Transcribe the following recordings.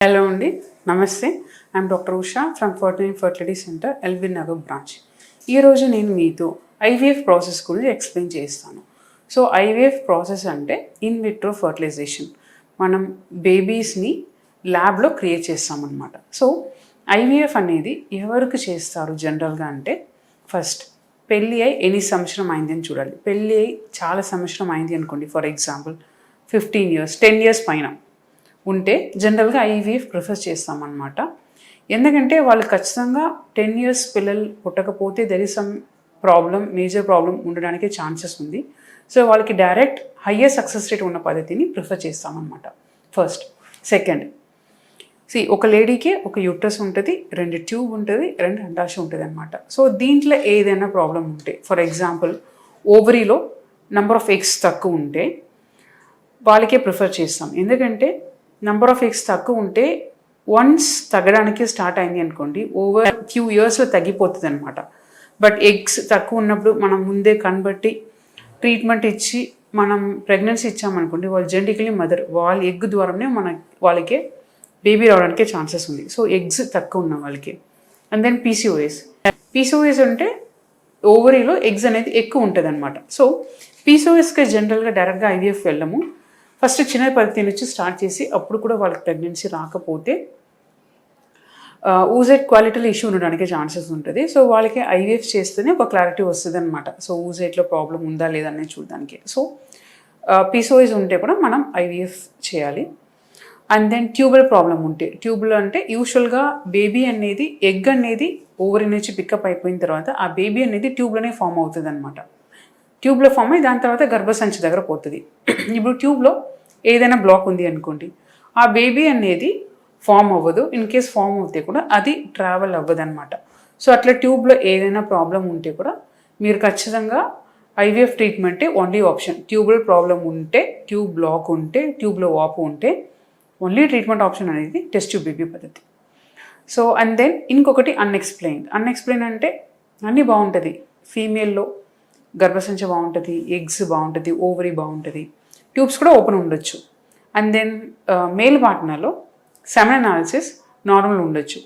Hello అండి, నమస్తే. I'm doctor Usha from fertility centre, LB Nagar branch. ఈరోజు నేను మీతో ఐవీఎఫ్ ప్రాసెస్ గురించి ఎక్స్ప్లెయిన్ చేస్తాను. సో ఐవీఎఫ్ ప్రాసెస్ అంటే ఇన్ విట్రో ఫర్టిలైజేషన్. మనం బేబీస్ని ల్యాబ్లో క్రియేట్ చేస్తామన్నమాట. సో ఐవీఎఫ్ అనేది ఎవరికి చేస్తారు జనరల్గా అంటే, ఫస్ట్ పెళ్ళి అయి ఎన్ని సంవత్సరం అయింది అని చూడాలి. పెళ్ళి అయి చాలా సంవత్సరం అయింది అనుకోండి, ఫర్ ఎగ్జాంపుల్ 15 years 10 years పైన ఉంటే జనరల్గా ఐవీఎఫ్ ప్రిఫర్ చేస్తామన్నమాట. ఎందుకంటే వాళ్ళు ఖచ్చితంగా 10 years పిల్లలు పుట్టకపోతే there is some problem, major problem ఉండడానికి ఛాన్సెస్ ఉంది. సో వాళ్ళకి డైరెక్ట్ హయ్యర్ సక్సెస్ రేట్ ఉన్న పద్ధతిని ప్రిఫర్ చేస్తామన్నమాట. ఫస్ట్. సెకండ్, ఒక లేడీకి ఒక యూట్రస్ ఉంటుంది, 2 ట్యూబ్ ఉంటుంది, 2 అండాశయం ఉంటుంది అనమాట. సో దీంట్లో ఏదైనా ప్రాబ్లం ఉంటే, ఫర్ ఎగ్జాంపుల్ ఓవరీలో నెంబర్ ఆఫ్ ఎగ్స్ తక్కువ ఉంటే వాళ్ళకే ప్రిఫర్ చేస్తాం. ఎందుకంటే నెంబర్ ఆఫ్ ఎగ్స్ తక్కువ ఉంటే వన్స్ తగ్గడానికి స్టార్ట్ అయింది అనుకోండి, ఓవర్ ఫ్యూ ఇయర్స్లో తగ్గిపోతుంది అనమాట. బట్ ఎగ్స్ తక్కువ ఉన్నప్పుడు మనం ముందే కనబట్టి ట్రీట్మెంట్ ఇచ్చి మనం ప్రెగ్నెన్సీ ఇచ్చామనుకోండి, వాళ్ళు జెనెటికలీ మదర్, వాళ్ళ ఎగ్ ద్వారానే వాళ్ళకి బేబీ రావడానికి ఛాన్సెస్ ఉంది. సో ఎగ్స్ తక్కువ ఉన్న వాళ్ళకి. అండ్ దెన్ పీసీఓఎస్ అంటే ఓవరీలో ఎగ్స్ అనేది ఎక్కువ ఉంటుంది అనమాట. సో పీసీఓఎస్కి జనరల్గా డైరెక్ట్గా ఐవీఎఫ్ వెళ్ళము. ఫస్ట్ చిన్న పద్ధతి నుంచి స్టార్ట్ చేసి అప్పుడు కూడా వాళ్ళకి ప్రెగ్నెన్సీ రాకపోతే ఊజెట్ క్వాలిటీలో ఇష్యూ ఉండడానికి ఛాన్సెస్ ఉంటుంది. సో వాళ్ళకి ఐవీఎఫ్ చేస్తేనే ఒక క్లారిటీ వస్తుంది అనమాట. సో ఊజెట్లో ప్రాబ్లం ఉందా లేదా అనేది చూడడానికి. సో పీసీఓఎస్ ఉంటే కూడా మనం ఐవీఎఫ్ చేయాలి. అండ్ దెన్ ట్యూబల్ ప్రాబ్లం ఉంటే, ట్యూబుల్ అంటే యూజువల్గా బేబీ అనేది ఎగ్ అనేది ఓవరీ నుంచి పికప్ అయిపోయిన తర్వాత ఆ బేబీ అనేది ట్యూబ్లోనే ఫామ్ అవుతుంది అనమాట. ట్యూబ్లో ఫామ్ అయ్యి దాని తర్వాత గర్భసంచి దగ్గర పోతుంది. ఇప్పుడు ట్యూబ్లో ఏదైనా బ్లాక్ ఉంది అనుకోండి, ఆ బేబీ అనేది ఫామ్ అవ్వదు. ఇన్ కేస్ ఫామ్ అవుతే కూడా అది ట్రావెల్ అవ్వదు అనమాట. సో అట్లా ట్యూబ్లో ఏదైనా ప్రాబ్లం ఉంటే కూడా మీరు ఖచ్చితంగా ఐవీఎఫ్ ట్రీట్మెంటే ఓన్లీ ఆప్షన్. ట్యూబల్ ప్రాబ్లం ఉంటే, ట్యూబ్ బ్లాక్ ఉంటే, ట్యూబ్లో వాపు ఉంటే ఓన్లీ ట్రీట్మెంట్ ఆప్షన్ అనేది టెస్ట్ ట్యూబ్ బేబీ పద్ధతి. సో అండ్ దెన్ ఇంకొకటి అన్ఎక్స్ప్లెయిన్ అంటే అన్నీ బాగుంటుంది. ఫీమేల్లో గర్భసంచి బాగుంటుంది, ఎగ్స్ బాగుంటుంది, ఓవరీ బాగుంటుంది, ట్యూబ్స్ కూడా ఓపెన్ ఉండొచ్చు. అండ్ దెన్ మేల్ పార్ట్నర్లో సెమెన్ అనాలిసిస్ నార్మల్ ఉండొచ్చు.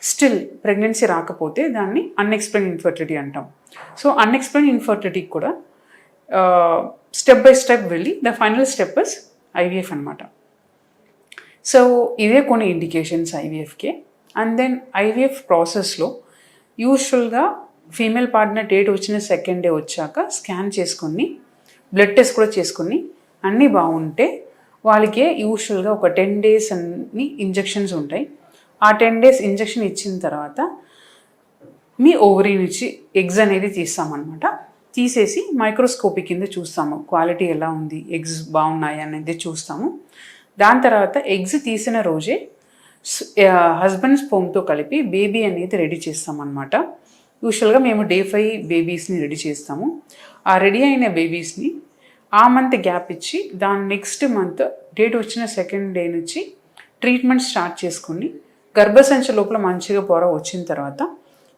స్టిల్ ప్రెగ్నెన్సీ రాకపోతే దాన్ని అన్ఎక్స్ప్లెయిన్ ఇన్ఫర్టిలిటీ అంటాం. సో అన్ఎక్స్ప్లెయిన్ ఇన్ఫర్టిలిటీకి కూడా స్టెప్ బై స్టెప్ వెళ్ళి the final step is IVF అనమాట. సో ఇదే కొన్ని ఇండికేషన్స్ ఐవీఎఫ్కి. అండ్ దెన్ ఐవీఎఫ్ ప్రాసెస్లో యూజువల్గా ఫీమేల్ పార్ట్నర్ డేట్ వచ్చిన సెకండ్ డే వచ్చాక స్కాన్ చేసుకొని బ్లడ్ టెస్ట్ కూడా చేసుకొని అన్నీ బాగుంటే వాళ్ళకి యూజువల్గా ఒక 10 days అన్ని ఇంజెక్షన్స్ ఉంటాయి. ఆ 10 days ఇంజెక్షన్ ఇచ్చిన తర్వాత మీ ఓవరీ నుంచి ఎగ్స్ అనేది తీస్తామన్నమాట. తీసేసి మైక్రోస్కోపీ కింద చూస్తాము క్వాలిటీ ఎలా ఉంది, ఎగ్స్ బాగున్నాయి అనేది చూస్తాము. దాని తర్వాత ఎగ్స్ తీసిన రోజే హస్బెండ్ స్పోమ్తో కలిపి బేబీ అనేది రెడీ చేస్తామన్నమాట. యూజువల్గా మేము Day 5 బేబీస్ని రెడీ చేస్తాము. ఆ రెడీ అయిన బేబీస్ని ఆ మంత్ గ్యాప్ ఇచ్చి దాని నెక్స్ట్ మంత్ డేట్ వచ్చిన సెకండ్ డే నుంచి ట్రీట్మెంట్ స్టార్ట్ చేసుకుని గర్భసంచి లోపల మంచిగా పొర వచ్చిన తర్వాత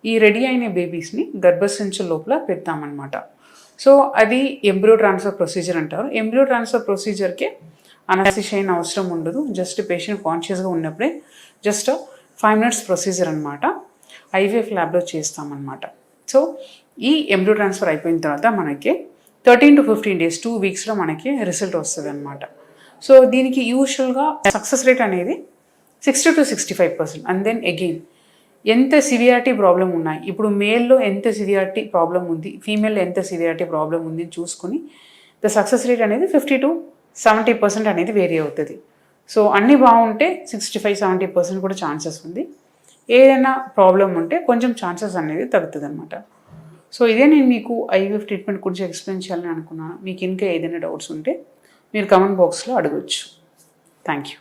ఈ రెడీ అయిన బేబీస్ని గర్భసంచి లోపల పెడతామన్నమాట. సో అది ఎంబ్రియో ట్రాన్స్ఫర్ ప్రొసీజర్ అంటారు. ఎంబ్రియో ట్రాన్స్ఫర్ ప్రొసీజర్కి అనస్థిషియా అవసరం ఉండదు. జస్ట్ పేషెంట్ కాన్షియస్గా ఉన్నప్పుడే జస్ట్ 5 minutes ప్రొసీజర్ అనమాట. ఐవీఎఫ్ ల్యాబ్లో చేస్తామన్నమాట. సో ఈ ఎంబ్రియో ట్రాన్స్ఫర్ అయిపోయిన తర్వాత మనకి 13 to 15 days 2 weeksలో మనకి రిజల్ట్ వస్తుంది అనమాట. సో దీనికి యూజువల్గా సక్సెస్ రేట్ అనేది 60 to 65%. అండ్ దెన్ అగైన్ ఎంత సివియారిటీ ప్రాబ్లం ఉన్నాయి, ఇప్పుడు మేల్లో ఎంత సివియారిటీ ప్రాబ్లం ఉంది, ఫీమేల్లో ఎంత సివియారిటీ ప్రాబ్లం ఉంది చూసుకుని ద సక్సెస్ రేట్ అనేది 50 to 70% అనేది వేరీ అవుతుంది. సో అన్నీ బాగుంటే 65-70% కూడా ఛాన్సెస్ ఉంది. ఏదైనా ప్రాబ్లం ఉంటే కొంచెం ఛాన్సెస్ అనేది తగ్గుతుంది అనమాట. సో ఇదే నేను మీకు ఐవీఎఫ్ ట్రీట్మెంట్ గురించి ఎక్స్ప్లెయిన్ చేయాలని అనుకున్నాను. మీకు ఇంకా ఏదైనా డౌట్స్ ఉంటే మీరు కామెంట్ బాక్స్లో అడగచ్చు. Thank you.